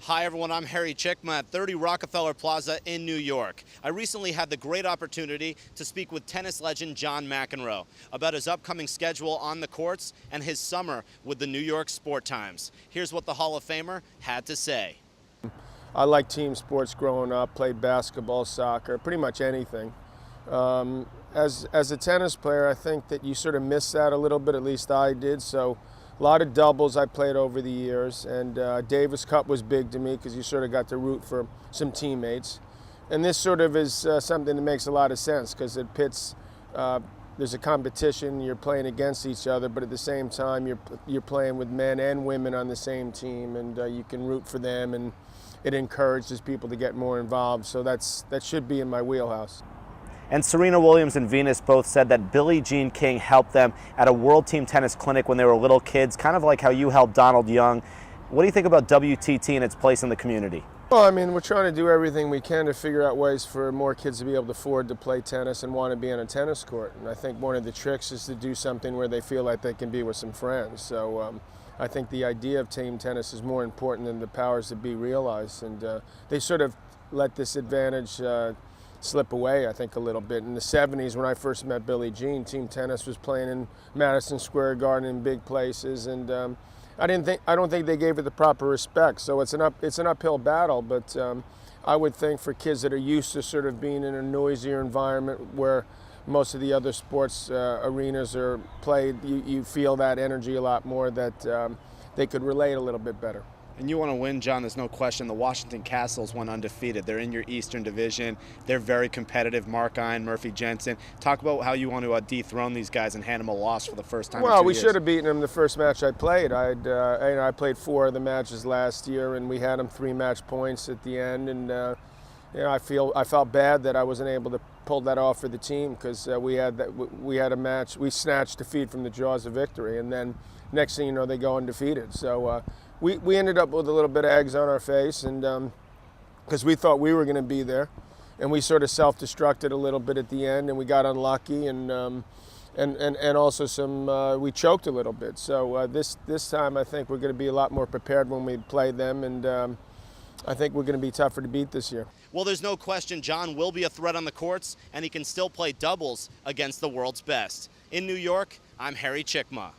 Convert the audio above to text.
Hi everyone, I'm Harry Cicma at 30 Rockefeller Plaza in New York. I recently had the great opportunity to speak with tennis legend John McEnroe about his upcoming schedule on the courts and his summer with the New York Sport Times. Here's what the Hall of Famer had to say. I liked team sports growing up, played basketball, soccer, pretty much anything. As a tennis player, I think that you sort of miss that a little bit, at least I did. So a lot of doubles I played over the years, and Davis Cup was big to me because you sort of got to root for some teammates. And this sort of is something that makes a lot of sense because it pits, there's a competition, you're playing against each other, but at the same time you're playing with men and women on the same team, and you can root for them, and it encourages people to get more involved. So that should be in my wheelhouse. And Serena Williams and Venus both said that Billie Jean King helped them at a World Team Tennis clinic when they were little kids, kind of like how you helped Donald Young. What do you think about WTT and its place in the community? Well, I mean, we're trying to do everything we can to figure out ways for more kids to be able to afford to play tennis and want to be on a tennis court. And I think one of the tricks is to do something where they feel like they can be with some friends. So I think the idea of team tennis is more important than the powers that be realized. And they sort of let this advantage slip away, I think, a little bit. In the 70s, when I first met Billie Jean, team tennis was playing in Madison Square Garden in big places, and I don't think they gave it the proper respect. So it's an uphill battle, but I would think for kids that are used to sort of being in a noisier environment where most of the other sports arenas are played, you feel that energy a lot more, that they could relate a little bit better. And you want to win, John, there's no question. The Washington Castles went undefeated. They're in your Eastern Division. They're very competitive. Mark Iron, Murphy Jensen. Talk about how you want to dethrone these guys and hand them a loss for the first time in 2 years. Well, we should have beaten them the first match I played. I played 4 of the matches last year, and we had them 3 match points at the end. And I felt bad that I wasn't able to pull that off for the team, because we had a match. We snatched defeat from the jaws of victory, and then next thing you know, they go undefeated. So we ended up with a little bit of eggs on our face, and because we thought we were going to be there, and we sort of self-destructed a little bit at the end, and we got unlucky, and also we choked a little bit. So this time I think we're going to be a lot more prepared when we play them, and I think we're going to be tougher to beat this year. Well, there's no question John will be a threat on the courts, and he can still play doubles against the world's best. In New York, I'm Harry Cicma.